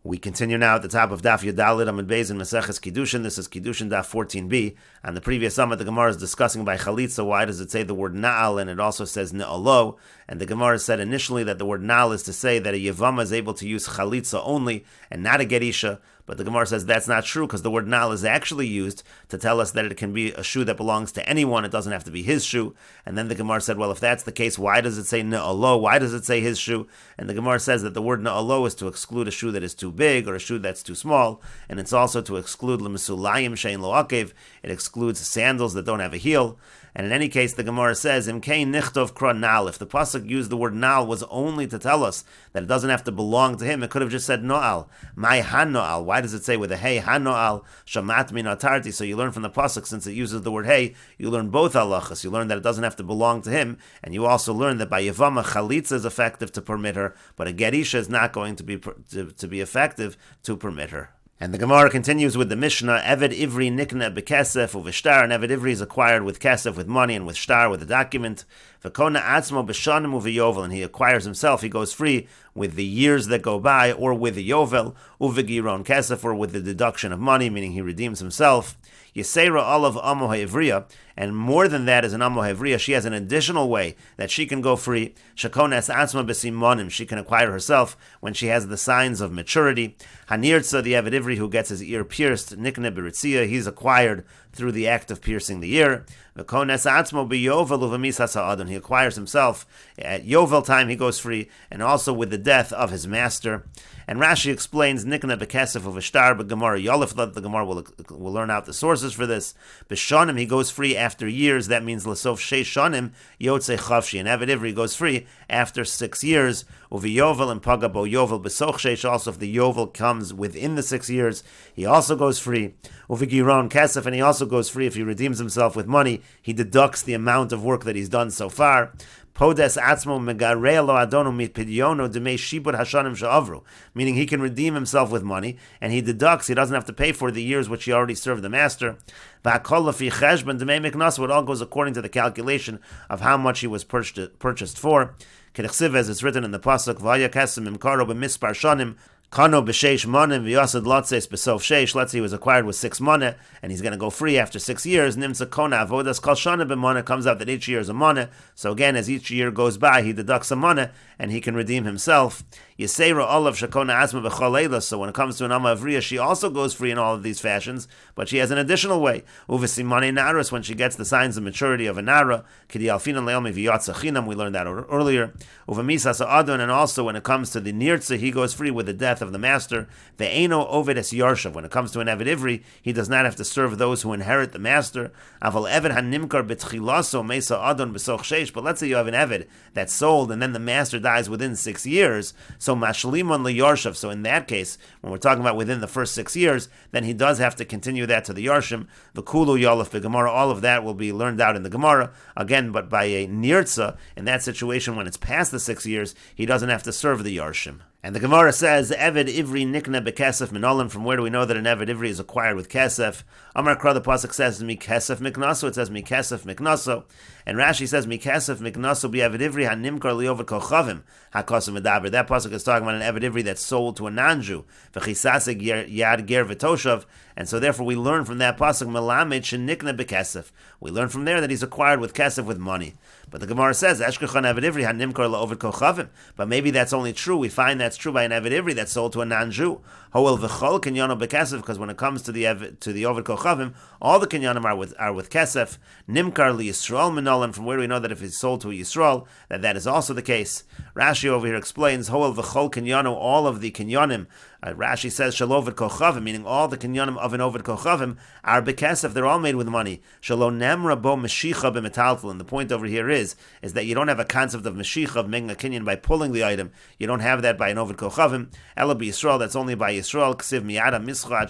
We continue now at the top of Daf Yudalid Amud Beis in Meseches Kiddushin. This is Kiddushin Daf 14b. On the previous summit, the Gemara is discussing by Chalitza, why does it say the word Na'al, and it also says Ne'alo. And the Gemara said initially that the word Na'al is to say that a Yevama is able to use Chalitza only, and not a Gerisha. But the Gemara says that's not true, because the word Na'al is actually used to tell us that it can be a shoe that belongs to anyone. It doesn't have to be his shoe. And then the Gemara said, well, if that's the case, why does it say Ne'alo? Why does it say his shoe? And the Gemara says that the word Ne'alo is to exclude a shoe that is too big or a shoe that's too small, and it's also to exclude L'Mesulayim Shein Lo Akev. It excludes sandals that don't have a heel. And in any case, the Gemara says, Im Kein Nichtov Kra Na'al. If the pasuk used the word Na'al was only to tell us that it doesn't have to belong to him, it could have just said No'al. My Han No'al. Why does it say with a hey Han No'al Shamat Min Atarti? So you learn from the pasuk, since it uses the word hey, you learn both halachas. You learn that it doesn't have to belong to him, and you also learn that by Yevama Chalitza is effective to permit her, but a Gerisha is not going to be effective to permit her. And the Gemara continues with the Mishnah, Eved Ivri Nikna Bekesef Uvishtar, and Eved Ivri is acquired with Kesef, with money, and with Shtar, with a document. V'kona Atzmo B'shanim Uviyovel, and he acquires himself, he goes free with the years that go by, or with the Yovel, Uvigiron Kesef, or with the deduction of money, meaning he redeems himself. Yisera Olav Amo Ha'ivriya, and more than that, as an Amo Ha'ivriya, she has an additional way that she can go free. Shakonas Atzma B'simonim, she can acquire herself when she has the signs of maturity. Hanirtza, the Eved Ivri who gets his ear pierced, Nikne B'ritzia, he's acquired through the act of piercing the ear. V'kones Atzmo B'yovel Uvemisas Ha'adon, he acquires himself at Yovel time, he goes free, and also with the death of his master. And Rashi explains Nikna Bekesef Uvishtar B'Gemara Yolif, the Gemara will learn out the sources for this. B'Shanim, he goes free after years, that means L'sof Sheish Shanim Yotzei Chavshi, and Eved Ivri goes free after 6 years. Uviyovel and Pagabo Yovel B'Soch Sheish, also if the Yovel comes within the 6 years, he also goes free. Uvigiron Kesef, and he also goes free if he redeems himself with money, he deducts the amount of work that he's done so far. Podes atzmo megarei lo adono mitpidyono demei shibud hashanim she'avru, meaning he can redeem himself with money, and he deducts, he doesn't have to pay for the years which he already served the master. V'hakol lefi cheshbon demei miknaso, it all goes according to the calculation of how much he was purchased for. Kedechsiv, as it's written in the pasuk, v'haya kesem imkaro b'mispar shanim, Kano b'sheish manim v'yasad lotzeis b'sof sheish. Let's say he was acquired with 6 money, and he's going to go free after 6 years. Nimtza kona avodas kol shana b'moneh, comes out that each year is a money. So again, as each year goes by, he deducts a money, and he can redeem himself. Yisera olav shakona asma b'chol eila. So when it comes to an Amma Avriya, she also goes free in all of these fashions, but she has an additional way. Uvesimane naras, when she gets the signs of maturity of a nara. Kidi alfinan leomi v'yatza chinam, we learned that earlier. Uvamisas adon, and also when it comes to the nirtza, he goes free with the death of the master. The Eino Oved Es Yarshav, when it comes to an Eved Ivri, he does not have to serve those who inherit the master. Aval Eved Hanimkar B'tchilaso Mesa Adon B'soch Sheish, but let's say you have an Eved that's sold and then the master dies within 6 years, so Mashlimon LeYarshav, so in that case, when we're talking about within the first 6 years, then he does have to continue that to the Yarshim. The Kulu Yolef B'Gemara, all of that will be learned out in the Gemara, again, but by a Nirtza, in that situation when it's past the 6 years, he doesn't have to serve the Yarshim. And the Gemara says, Eved Ivri Nikna Bekesef Minolim. From where do we know that an Eved Ivri is acquired with Kesef? Amar Kra, the pasuk says, Mi Kesef Miknaso. It says, Mi Kesef Miknaso. And Rashi says, Mi Kesef Miknaso Bi Eved Ivri Hanimkar Liovet Kochavim HaKosim Medaber. That pasuk is talking about an Eved Ivri that's sold to a non-Jew. V'chisaseg Yad Ger V'toshav. And so therefore we learn from that pasuk, Melamed Shenikna Bekesef. We learn from there that he's acquired with Kesef, with money. But the Gemara says, Eshkechan Eved Ivri Hanimkar Liovet Kochavim. But maybe that's only true. We find that's true by an Eved Ivri that's sold to a non-Jew. Hoel v'chol kinyono bekesef, because when it comes to the Oved Kochavim, all the kinyonim are with kesef. Nimkar li Yisrael minolan. From where we know that if it's sold to a Yisrael, that is also the case. Rashi over here explains Hoel v'chol kinyono, all of the kinyonim. Rashi says Shaloved Kochavim, meaning all the kinyonim of an Oved Kochavim are bekesef. They're all made with money. Shalom nemra bo meshicha b'metaltal. And the point over here is that you don't have a concept of meshicha, of making a kinyon by pulling the item. You don't have that by an Oved Kochavim. Ela b'Yisrael, that's only by Yisrael. Ksiv miyada mischa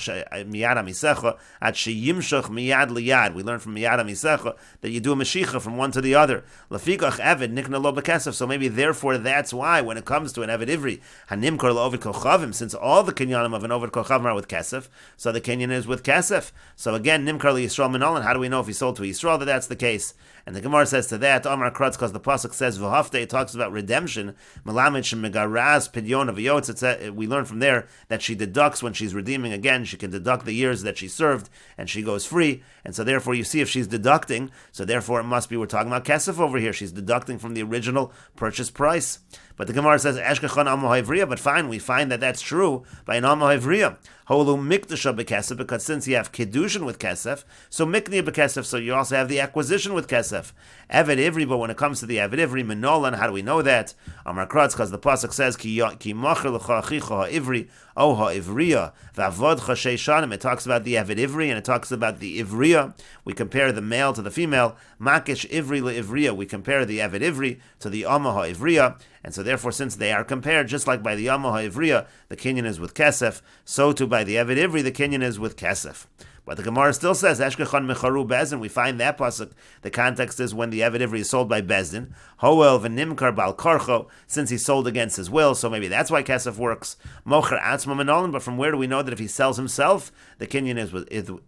miyada misecha at sheyimshach miyad liyad. We learn from miyada misecha that you do a meshicha from one to the other. Lafikach Eved nikna lo bekesef. So maybe therefore that's why when it comes to an Eved Ivri hanimkar lo Oved Kochavim, since all all the kinyanim of an Oved Kol Chavim are with Kesef, so the kinyan is with Kesef. So again, Nimkar li Yisrael Minolan, how do we know if he sold to Yisrael that that's the case? And the Gemara says to that, Omar Krutz, because the Pasuk says, V'hafte, it talks about redemption, Melamed Shemigaraz Pidyon of Yotz, we learn from there that she deducts when she's redeeming again, she can deduct the years that she served, and she goes free, and so therefore you see if she's deducting, so therefore it must be, we're talking about Kesef over here, she's deducting from the original purchase price. But the Gemara says, Eshkechon Amo Hevriya, but fine, we find that that's true by an Amo Hevriya. Holu Mikdasha Bekesef, because since you have Kiddushin with Kesef, so Mikniya Bekesef, so you also have the acquisition with Kesef. Eved Ivri, but when it comes to the Eved Ivri, Minolan, how do we know that? Amar Kratz, because the Pasuk says, Ki Macher L'cha Achicha Ha'ivri, O Ha'ivriya, V'avod Chashei Shanim, it talks about the Eved Ivri, and it talks about the Ivriya. We compare the male to the female. Makish Ivri LeIvriya, we compare the Eved Ivri to the Amma Ha'ivriya. And so therefore, since they are compared, just like by the Amma Ha'ivriya, the kinyan is with Kesef, so too by the Eved Ivri, the kinyan is with Kesef. But the Gemara still says, Eshkechon Mecharu Bezdin, we find that pasuk, the context is when the Eved Ivri is sold by Bezdin, Hoel v'nimkar bal karcho, since he sold against his will, so maybe that's why Kesef works. Mocher atzma menolim, but from where do we know that if he sells himself, the kinyan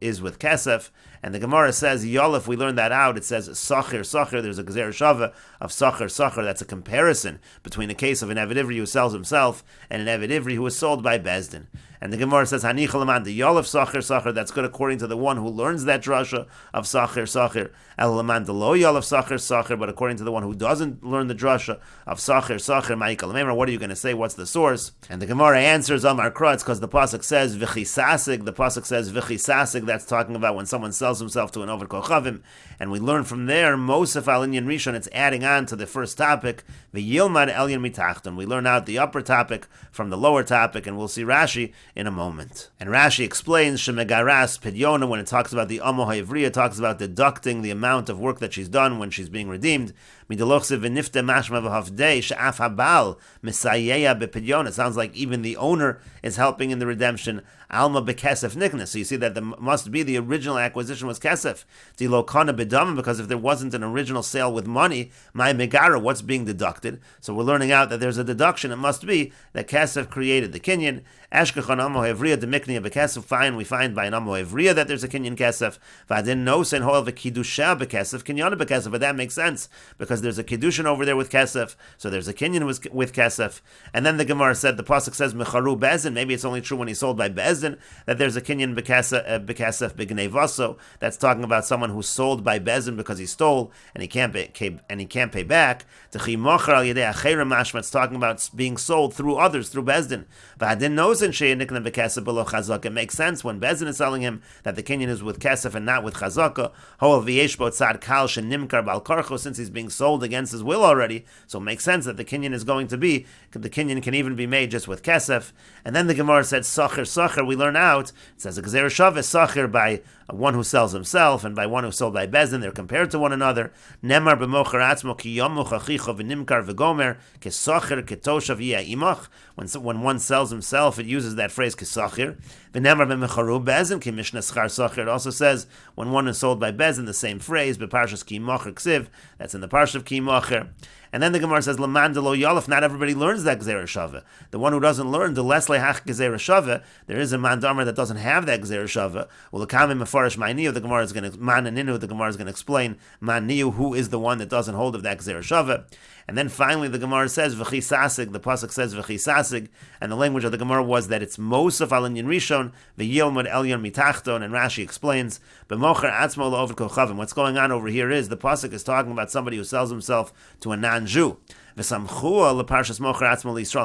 is with Kesef? And the Gemara says, Yolif, we learned that out, it says, Sachir, there's a Gezer Shava of Sachir, that's a comparison between the case of an Eved Ivri who sells himself and an Eved Ivri who is sold by Bezdin. And the Gemara says, Hanichalaman, the Yolif Sachir, that's good according to the one who learns that drasha of Sachir, Elaman, the Lo Yolif Sachir, but according to the one who doesn't learn the drasha of Sachir, Ma'ikal, what are you going to say? What's the source? And the Gemara answers, Amar Krutz, because the Pasuk says, Vichisasig, that's talking about when someone sells himself to an Oved Kol Chavim, and we learn from there, Mosef al Inyan Rishon, it's adding on to the first topic, V'yilmad Elyon Mitachton, we learn out the upper topic from the lower topic, and we'll see Rashi in a moment. And Rashi explains, Shemegaras Pidyona, when it talks about the Amo Ha'ivriya, talks about deducting the amount of work that she's done when she's being redeemed. It sounds like even the owner is helping in the redemption. Alma bekesef nikna. So you see that there must be the original acquisition was kesef. Because if there wasn't an original sale with money, my megara, what's being deducted? So we're learning out that there's a deduction. It must be that kesef created the kinyan. Eshkechon amo hevriya demikniya bekesef. Fine, we find by an amo hevriya that there's a kinyan kesef. Vadin no sen hoel v'kiddusha bekesef kinyana bekesef. But that makes sense because there's a kiddushin over there with kesef, so there's a kinyan with kesef. And then the Gemara said the pasuk says mecharu bezin. Maybe it's only true when he's sold by bezin that there's a kinyan bekesef b'gnei vaso. That's talking about someone who's sold by bezin because he stole and he can't pay back. It's talking about being sold through others, through bezdin. It makes sense when bezdin is selling him that the kinyan is with kesef and not with chazaka. Since he's being sold against his will already, so it makes sense that the kinyan is going to be, the kinyan can even be made just with kesef. And then the Gemara said sachir, we learn out, it says a gzeir shaveh sachir by one who sells himself and by one who sold by bezdin, they're compared to one another. Nemar b'mocher atzmo ki yamuch achicha v'nimkar v'gomer kesachir ketoshav yeh imach. When one sells himself, it uses that phrase kesachir. V'nemar b'mecharu bezdin ki mishna schar sachir. It also says when one is sold by bezdin, the same phrase b'parshas ki mocher ksiv. That's in the parsha of ki mocher. And then the Gemara says, Laman de lo yalef, not everybody learns that Gzeir Shaveh. The one who doesn't learn, the less lehach Gzeir Shaveh, there is a mandamer that doesn't have that Gzeir Shaveh. Well, the Kamim Mefarish Ma'niyu, the Gemara is going to, Man and Ninu, the Gemara is going to explain, Ma'niyu, who is the one that doesn't hold of that Gzeir Shaveh. And then finally the Gemara says, V'chisasig, the Pasuk says, V'chisasig, and the language of the Gemara was that it's Mosef al Inyan Rishon, V'yilmud Elyon Mitachton, and Rashi explains, B'mocher Atzmo Lo Oved Kol Chavim. What's going on over here is, the Pasuk is talking about somebody who sells himself to a non-Jew. And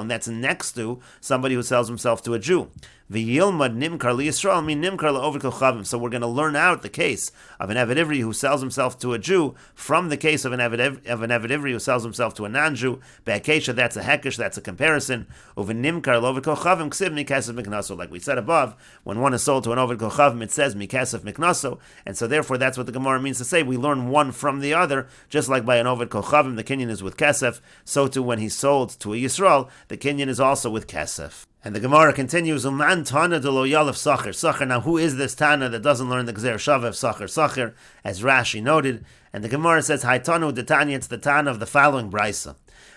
that's next to somebody who sells himself to a Jew. V'yilmad nimkar liYisrael mean nimkar la'oved kol chavim. So we're going to learn out the case of an Eved Ivri who sells himself to a Jew from the case of an Eved Ivri who sells himself to a non-Jew. Be'akesha, that's a hekesh, that's a comparison. U'v'nimkar la'oved kol chavim ksiv mikasef miknaso. Like we said above, when one is sold to an oved kol chavim, it says mikasef miknaso, and so therefore that's what the Gemara means to say. We learn one from the other, just like by an oved kol chavim, the kinyan is with kasef. So too when he's sold to a Yisrael, the kinyan is also with kasef. And the Gemara continues, Uman Tana de lo Yalef Sachir. Now who is this Tana that doesn't learn the Gzeir Shaveh of Sachir, as Rashi noted? And the Gemara says, Haitanu de Tanya, it's the Tana of the following Brisa.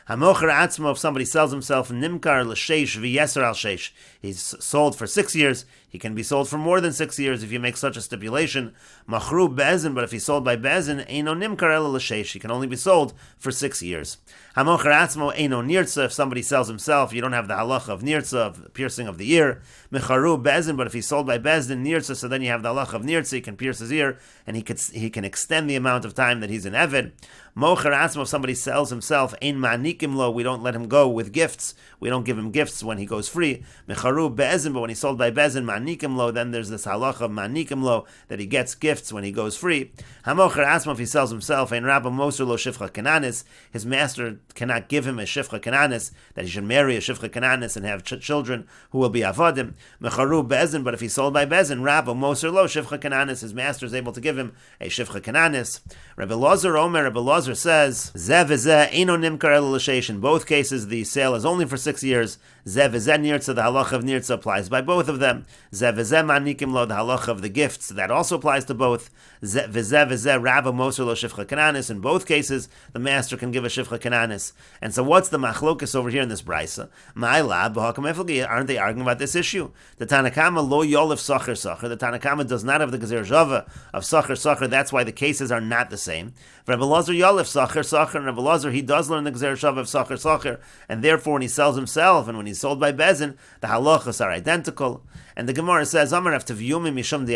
Hamocher atzmo, if somebody sells himself, nimkar l'sheish v'yeser al sheish. He's sold for 6 years. He can be sold for more than 6 years if you make such a stipulation. Machru be'ezin, but if he's sold by be'ezin, eino nimkar ela l'sheish. He can only be sold for 6 years. Hamocher atzmo eino nirtza, if somebody sells himself, you don't have the halacha of nirtza, of piercing of the ear. Mecharu be'ezin, but if he's sold by be'ezin, nirtza, so then you have the halacha of nirtza, he can pierce his ear, and he can extend the amount of time that he's in Eved. Mocher atzmo, if somebody sells himself, ein ma'anikim lo, we don't let him go with gifts. We don't give him gifts when he goes free. Mecharu be'ezin, but when he's sold by be'ezin, ma'anikim lo, then there's this halacha of ma'anikim lo, that he gets gifts when he goes free. Hamocher atzmo, if he sells himself, ein rabba moser lo shifcha kananis, his master cannot give him a shifcha kananis, that he should marry a shifcha kananis and have children who will be avodim. Mecharu be'ezin, but if he's sold by be'ezin, rabba moser lo shifcha kananis, his master is able to give him a shifcha kananis. Rabbi Lozer Omer, Rabbi Lozer says, Zeh v'zeh eino nimkar ela l'sheish. In both cases, the sale is only for 6 years. Zeh v'zeh nirtza, the halacha of nirtza applies by both of them. Zeh v'zeh ma'anikim lo, the halacha of the gifts, that also applies to both. Zeh v'zeh rabba moser lo shifcha kananis. In both cases, the master can give a shifcha kananis. And so what's the machlokus over here in this brisa? Ma'ilab b'hakam efilgi, aren't they arguing about this issue? The Tanakama lo yolif sacher sacher. The Tanakama does not have the gezer java of sacher sacher. That's why the cases are not the same. Rabbi Lozer yolif sacher sacher, and Rabbi Lozer, he does learn the gezer java of sacher sacher, and therefore when he sells himself and when he's sold by bezin, the halachas are identical. And the Gemara says, Amar Rav Yomi mishmei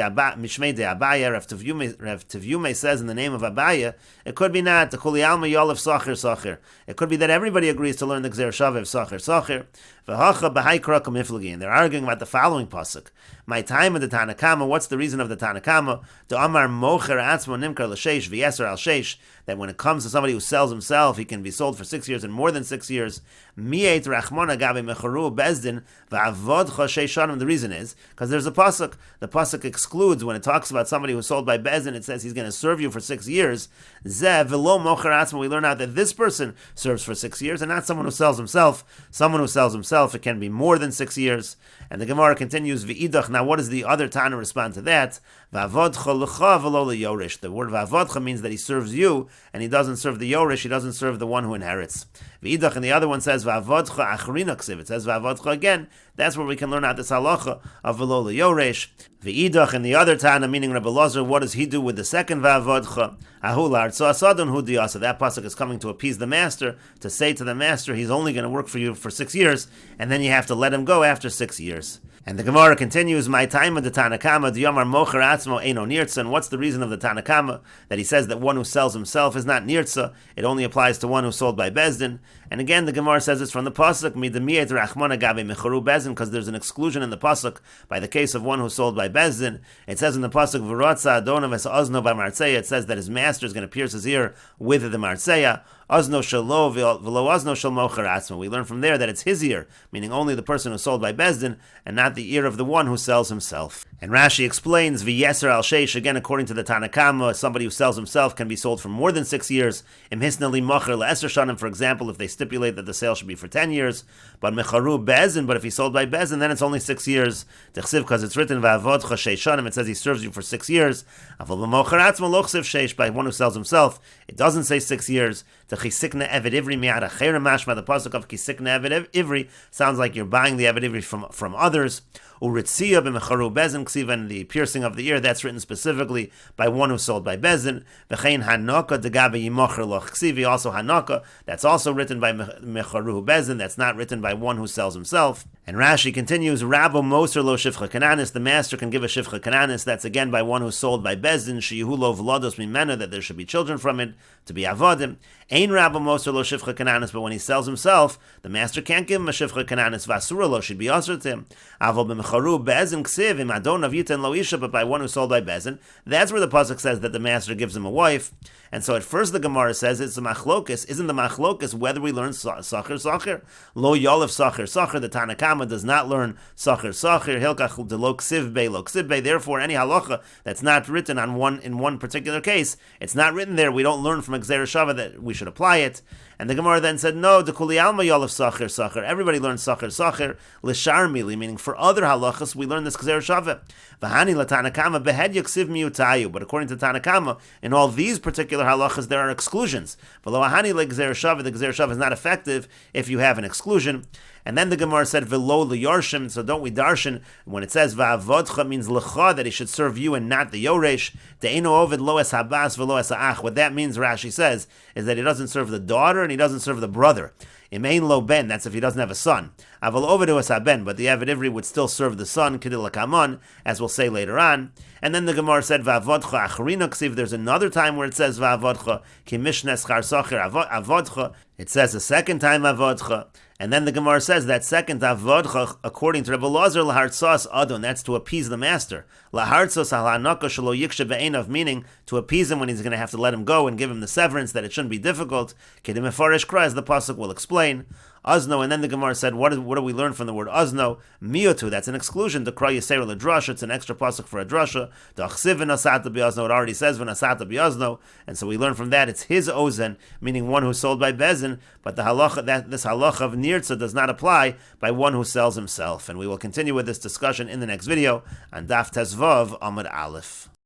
de Abaya. Rav Yomi says in the name of Abaya, it could be not the Kuli Alma Yolef Sacher Sacher. It could be that everybody agrees to learn the Gzer Shav of Sacher Sacher. V'hacha b'hai krakum iflagi. And they're arguing about the following pasuk. My time of the Tanakama. What's the reason of the Tanakama? To Amar Mocher Atzmo Nimkar l'Sheish v'Yeser al Sheish. That when it comes to somebody who sells himself, he can be sold for 6 years and more than 6 years. Mi'et Rachmona gabe mecharu bezdin v'avod choshay shanim. The reason is because there's a pasuk. The pasuk excludes when it talks about somebody who's sold by bezdin. It says he's going to serve you for 6 years. Zeh v'lo mocher atzmo. We learn out that this person serves for 6 years and not someone who sells himself. Someone who sells himself, it can be more than 6 years. And the Gemara continues v'idach. Now, what does the other Tana respond to that? V'avodcha l'cha v'lo l'yorish. The word v'avodcha means that he serves you and he doesn't serve the yorish. He doesn't serve the one who inherits. V'idach, and the other one says v'avodcha achrina ksiv. It says v'avodcha again. That's where we can learn out this halacha of v'lo l'yorish. V'idach, and the other Tana, meaning Rabbi Lozer, what does he do with the second v'avodcha? Ahu l'artso asadon hu diyasa. That pasuk is coming to appease the master, to say to the master, he's only going to work for you for 6 years, and then you have to let him go after 6 years. And the Gemara continues, my time of the Tanakama, the Yomar Mocher Atzmo Eino Nirtza. And what's the reason of the Tanakama? That he says that one who sells himself is not Nirtza. It only applies to one who's sold by Bezdin. And again, the Gemara says it's from the pasuk Midamiyet Rachmana Gabe Mecharu Bezdin, because there's an exclusion in the pasuk by the case of one who's sold by Bezdin. It says in the pasuk V'rotza Adonav Es Ozno by Martzeya. It says that his master is going to pierce his ear with the Martzeya. Ozno shalo v'lo ozno shel mocher atzmo. We learn from there that it's his ear, meaning only the person who's sold by Bezdin, and not the ear of the one who sells himself. And Rashi explains v'yeser al sheish, again according to the Tanakama, somebody who sells himself can be sold for more than 6 years. Im hisna li mocher le'eser shanim, for example, if they stipulate that the sale should be for 10 years. But mecharu Bezdin, but if he's sold by Bezdin, then it's only 6 years. T'chsiv, because it's written v'avod choshay shanim, it says he serves you for 6 years. Avol b'mocher atzmo lo chsiv sheish, by one who sells himself, it doesn't say 6 years. The chisikna eved ivri mi'ara chayra mashma, the pasuk of chisikna eved ivri sounds like you're buying the eved ivri from others. Uritzia b'mecharu bezin ksiv, and the piercing of the ear, that's written specifically by one who's sold by bezin. V'chein hanaka degabe yimocher loch ksivi, also hanaka, that's also written by mecharu bezin, that's not written by one who sells himself. And Rashi continues, Rabo moser lo shifcha kananis, the master can give a shifcha kananis, that's again by one who's sold by bezin, sheyihu lo v'lados mimena, that there should be children from it, to be avodim. Ein Rabo moser lo shifcha kananis, but when he sells himself, the master can't give him a shifcha kananis, vasura lo, should be asur to him. Avol b'mecharu bezin ksiv, im adon avitan lo isha, but by one who's sold by bezin, that's where the pasuk says that the master gives him a wife. And so at first the Gemara says it's a machlokus. Isn't the machlokus whether we learn sacher? Lo yolef sacher. The Tanakama does not learn sacher. Hilkach de lo ksiv. Therefore, any halacha that's not written in one particular case, it's not written there. We don't learn from Gzeira Shava that we should apply it. And the Gemara then said, no, the kuli alma yolav sacher sacher. Everybody learns sacher sacher l'shar mili, meaning for other halachas we learn this gzeir shaveh. V'hani l'tanakama behed yaksiv miutayu. But according to Tanakama, in all these particular halachas there are exclusions. V'lo ahani l'gzeir shaveh, the gzeir shaveh is not effective if you have an exclusion. And then the Gemara said, v'lo l'yorshim, so don't we darshan, when it says va'avodcha means l'cha, that he should serve you and not the yoresh, de'eno ovid lo es habas v'lo es ha'ach. What that means, Rashi says, is that he doesn't serve the daughter and he doesn't serve the brother. Imein lo ben, that's if he doesn't have a son. Aval ovid es haben, but the Avid Ivri would still serve the son, kedil kamon, as we'll say later on. And then the Gemara said, va'avodcha acharina ksiv, there's another time where it says va'avodcha, ki mishnes char socher avodcha, it says a second time avodcha. And then the Gemara says that second avodcha, according to Rebbe Lazar, lahartzos adon, that's to appease the master. Lahartzos halanaka shelo yikshe be'enav, meaning to appease him when he's going to have to let him go and give him the severance, that it shouldn't be difficult. Kedim mefarish kra, as the pasuk will explain. Azno, and then the Gemara said, what do we learn from the word azno? Miotu, that's an exclusion. The kra yisera l'drasha, it's an extra pasuk for a drasha. The achsiv v'nasata bi'azno, it already says v'nasata bi'azno, and so we learn from that it's his ozen, meaning one who's sold by bezin, but the halacha, this halacha of nirtza does not apply by one who sells himself. And we will continue with this discussion in the next video on Daf Tezvav Amud Aleph.